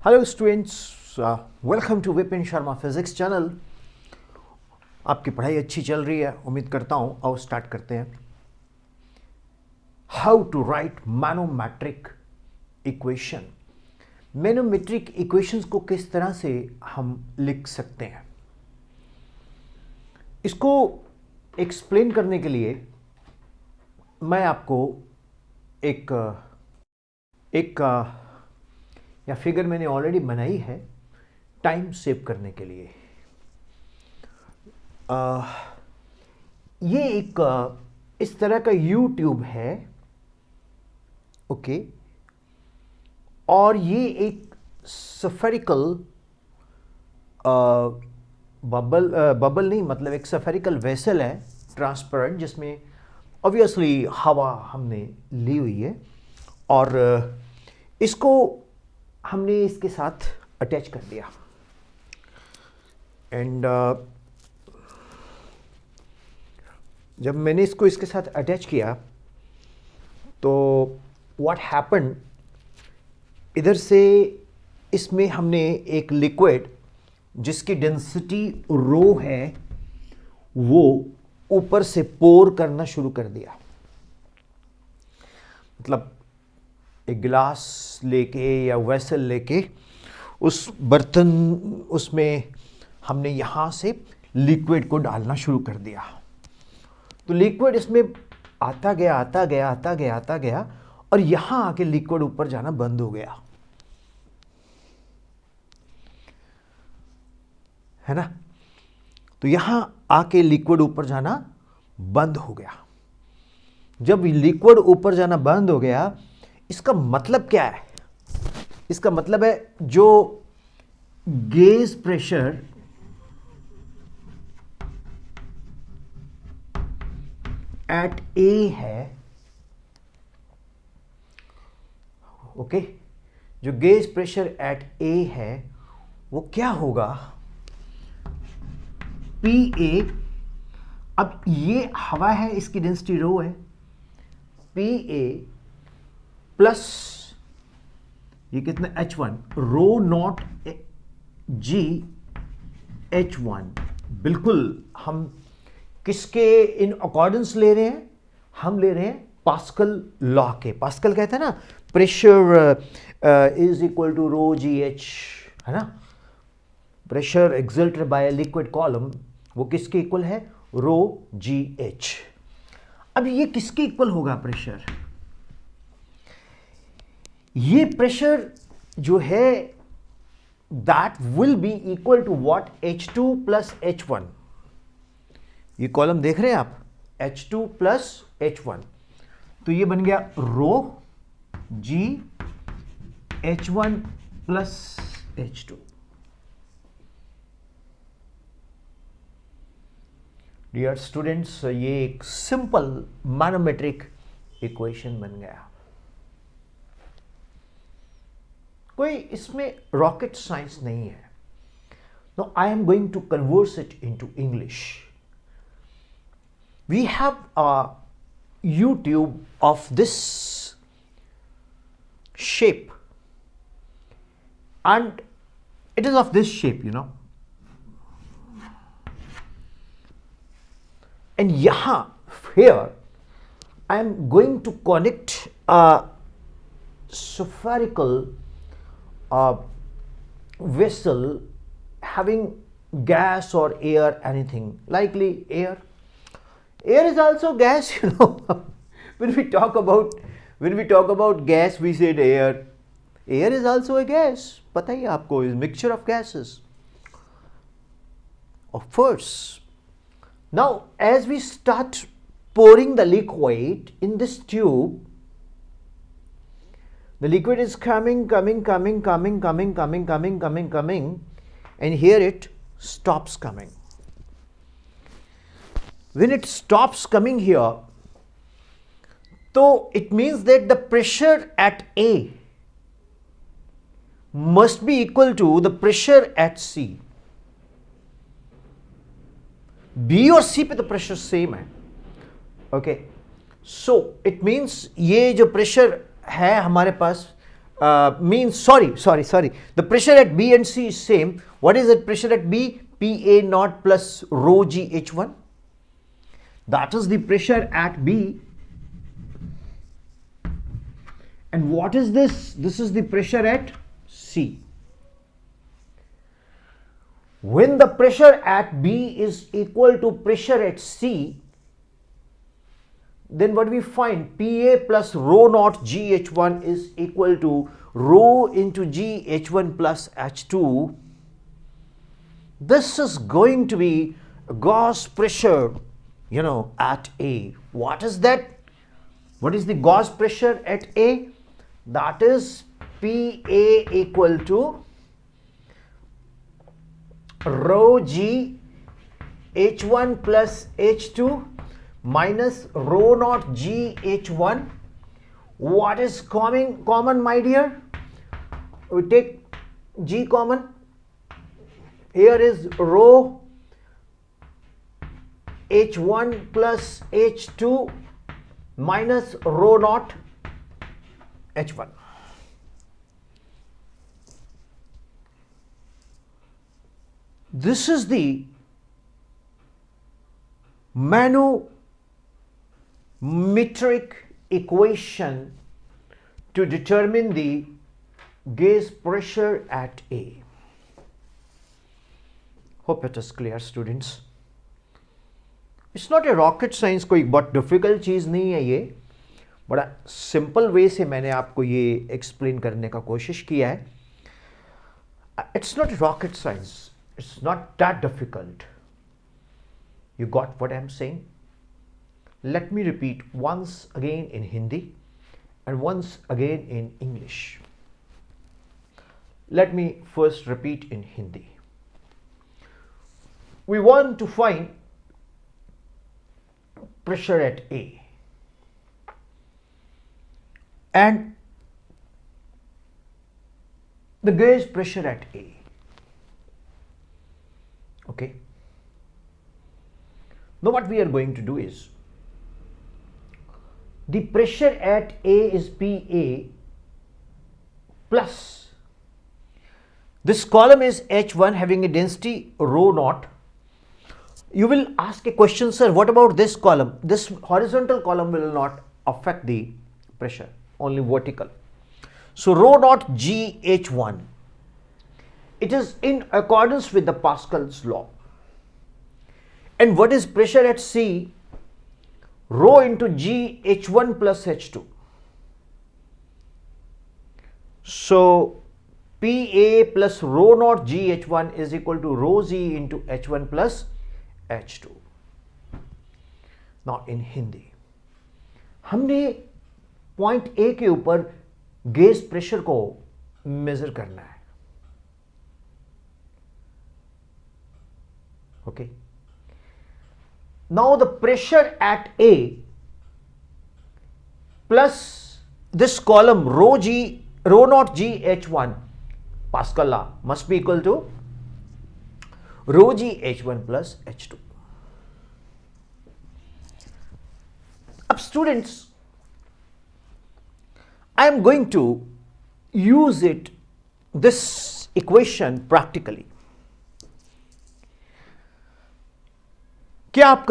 Hello students, welcome to Vipin Sharma physics channel. आपकी पढ़ाई अच्छी चल रही है, उम्मीद करता हूँ। आओ स्टार्ट करते हैं। How to write manometric equation. Manometric equations को किस तरह से हम लिख सकते हैं, इसको एक्सप्लेन करने के लिए मैं आपको एक या फिगर मैंने ऑलरेडी बनाई है टाइम सेव करने के लिए। ये एक इस तरह का यूट्यूब है, ओके। और ये एक सफेरिकल बबल नहीं, मतलब एक सफेरिकल वेसल है, ट्रांसपेरेंट, जिसमें ऑब्वियसली हवा हमने ली हुई है और इसको हमने इसके साथ अटैच कर दिया। एंड जब मैंने इसको इसके साथ अटैच किया तो व्हाट हैपन, इधर से इसमें हमने एक लिक्विड जिसकी डेंसिटी रो है वो ऊपर से पोर करना शुरू कर दिया। मतलब एक गिलास लेके या वेसल लेके उस बर्तन, उसमें हमने यहाँ से लिक्विड को डालना शुरू कर दिया। तो लिक्विड इसमें आता गया और यहाँ आके लिक्विड ऊपर जाना बंद हो गया, है ना। तो यहाँ आके लिक्विड ऊपर जाना बंद हो गया। जब लिक्विड ऊपर जाना बंद हो गया, इसका मतलब क्या है? इसका मतलब है जो गेज प्रेशर एट ए है, ओके, जो गेज प्रेशर एट ए है वो क्या होगा? P A. अब ये हवा है, इसकी डेंसिटी रो है, पी ए प्लस ये कितना H1 row not ji H1। बिल्कुल हम किसके इन अकॉर्डेंस ले रहे हैं? हम ले रहे हैं पास्कल लॉ के। पास्कल कहते हैं ना, pressure is equal to rho g h, है ना। Pressure exerted by liquid column वो किसके इक्वल है? Rho g h. अब ये किसके इक्वल होगा प्रेशर? ये प्रेशर जो है that will be equal to what? H2 plus H1। ये कॉलम देख रहे हैं आप, H2 प्लस H1। तो ये बन गया rho g H1 plus H2। Dear students, ये एक सिंपल मैनोमेट्रिक इक्वेशन बन गया। कोई इसमें रॉकेट साइंस नहीं है। Now I am going to convert it into English. We have a YouTube of this shape and it is of this shape, you know. And here I am going to connect a spherical vessel having gas or air, anything, likely air. Air is also gas, you know. when we talk about gas, we said air. Air is also a gas. पता ही आपको, is mixture of gases. Of course. Now, as we start pouring the liquid in this tube, the liquid is coming, and here it stops coming. When it stops coming here, so it means that the pressure at A must be equal to the pressure at C. B और C पे तो pressure same है, okay. So it means ये जो pressure है हमारे पास means, sorry, the pressure at B and C is same. What is the pressure at B? PA naught plus rho G H1. That is the pressure at B. And what is this? This is the pressure at C. When the pressure at B is equal to pressure at C, then what we find? PA plus rho naught GH1 is equal to rho into GH1 plus H2. This is going to be Gauss pressure, at A. What is that? What is the Gauss pressure at A? That is PA equal to rho G H1 plus H2 minus rho naught G H1. What is common, my dear? We take G common. Here is rho H1 plus H2 minus rho naught H1. This is the manometric equation to determine the gauge pressure at A. Hope it is clear, students. It's not a rocket science, कोई बहुत difficult चीज़ नहीं है ये, बड़ा simple way से मैंने आपको ये explain करने का कोशिश किया है. It's not rocket science. It's not that difficult. You got what I'm saying? Let me repeat once again in Hindi and once again in English. Let me first repeat in Hindi. We want to find pressure at A and the gauge pressure at A. Okay. Now what we are going to do is, the pressure at A is PA plus, this column is H1 having a density rho naught. You will ask a question, sir, what about this column? This horizontal column will not affect the pressure, only vertical. So rho naught GH1, it is in accordance with the Pascal's law. And what is pressure at C? Rho into GH1 plus H2. So PA plus rho naught GH1 is equal to rho Z into H1 plus H2. Now in Hindi, हमने point A के ऊपर gauge pressure को major करना है. Okay. Now the pressure at A plus this column rho naught GH1, Pascal law, must be equal to rho GH1 plus H2. Now students, I am going to use this equation practically. क्या आप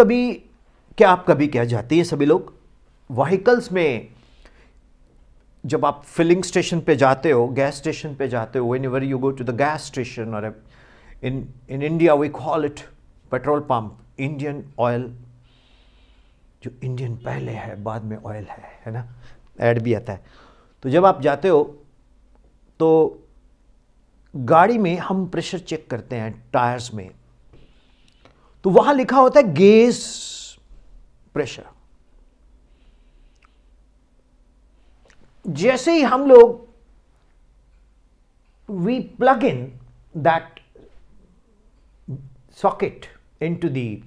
कभी कह जाती है सभी लोग, vehicles में जब आप फिलिंग स्टेशन पे जाते हो, गैस स्टेशन पे जाते हो, whenever you go to the gas station, or in India we call it petrol pump, Indian oil, जो इंडियन पहले है बाद में ऑयल है ना, ऐड भी आता है. तो जब आप जाते हो तो गाड़ी में हम प्रेशर चेक करते हैं टायर्स में, तो वहां लिखा होता है गेज प्रेशर. जैसे ही हम लोग we plug in that socket into the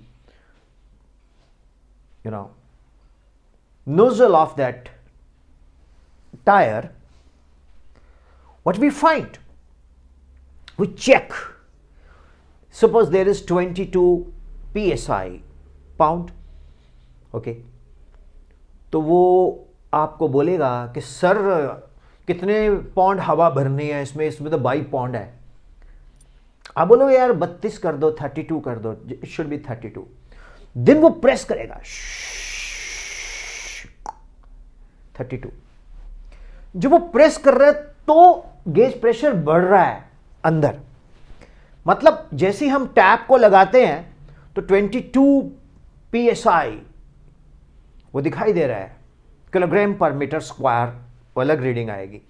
nozzle of that tire, what we find? We check. Suppose there is 22 psi pound. Okay. तो वो आपको बोलेगा कि सर कितने पौंड हवा भरनी है इसमें, इसमें तो 22 पौंड है। आप बोलोगे यार 32 कर दो, 32 कर दो, इट शुड बी 32। देन वो प्रेस करेगा 32। जब वो प्रेस कर रहा है तो गेज प्रेशर बढ़ रहा है अंदर, मतलब जैसे हम टैप को लगाते हैं तो 22 psi वो दिखाई दे रहा है, किलोग्राम पर मीटर स्क्वायर, वो अलग रीडिंग आएगी।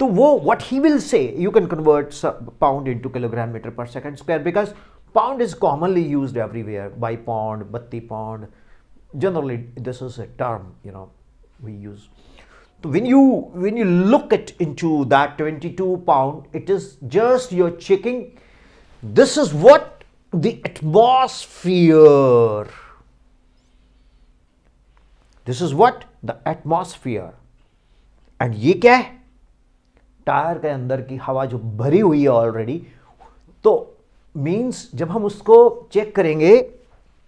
तो वो what he will say, you can convert pound into kilogram meter per second square, because pound is commonly used everywhere, by pound, 32 pound, generally this is a term, you know, we use. So when you look at into that 22 pound, it is just you're checking, this is what the atmosphere, this is what the atmosphere, and ये क्या है, tyre के अंदर की हवा जो भरी हुई है ऑलरेडी। तो मीन्स जब हम उसको चेक करेंगे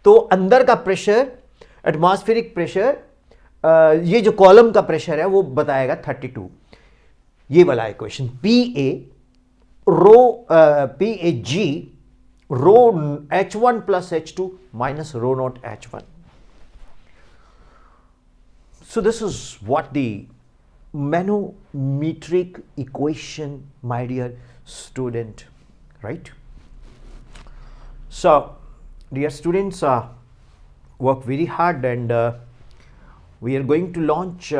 तो अंदर का प्रेशर, एटमॉस्फेरिक प्रेशर, ये जो कॉलम का प्रेशर है वो बताएगा 32। ये वाला equation PA G rho H1 plus H2 minus rho naught H1। So this is what the manometric equation, my dear student, right? So dear students, work very hard, and we are going to launch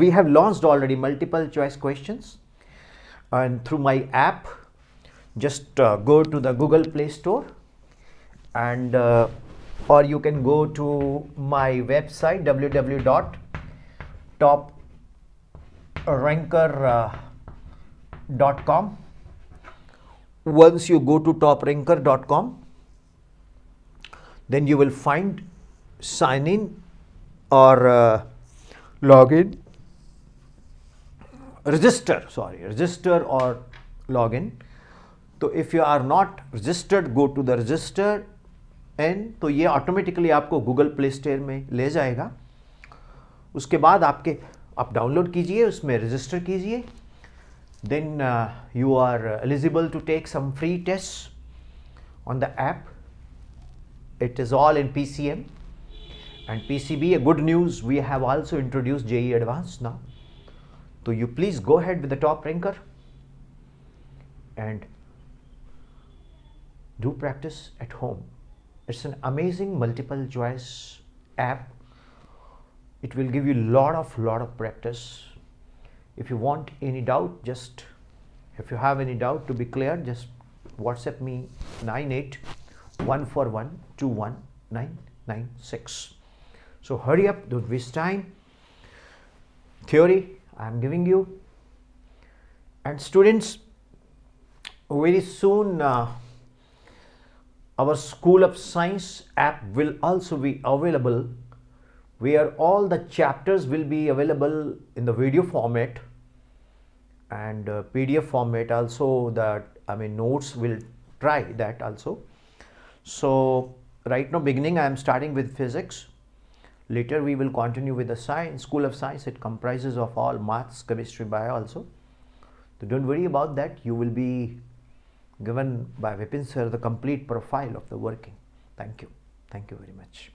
we have launched already multiple choice questions, and through my app, just go to the Google Play Store, and or you can go to my website www.topranker.com. Once you go to topranker.com, then you will find sign in or login, register or login. So if you are not registered, go to the register, and तो ये automatically आपको Google play store में ले जाएगा। उसके बाद आप download कीजिए, उसमें रजिस्टर कीजिए, then you are eligible to take some free tests on the app. It is all in PCM and PCB. A good news, we have also introduced JEE Advanced now. So you please go ahead with the Top Ranker and do practice at home. It's an amazing multiple choice app. It will give you lot of practice. If you want any doubt, if you have any doubt to be clear, just WhatsApp me 98-141-21996. So hurry up, don't waste time. Theory I am giving you, and students, very soon our School of Science app will also be available, where all the chapters will be available in the video format and PDF format also. That notes will try that also. So right now beginning I am starting with physics. Later we will continue with the science. School of Science, it comprises of all maths, chemistry, bio also. So don't worry about that. You will be given by Vipin sir the complete profile of the working. Thank you very much.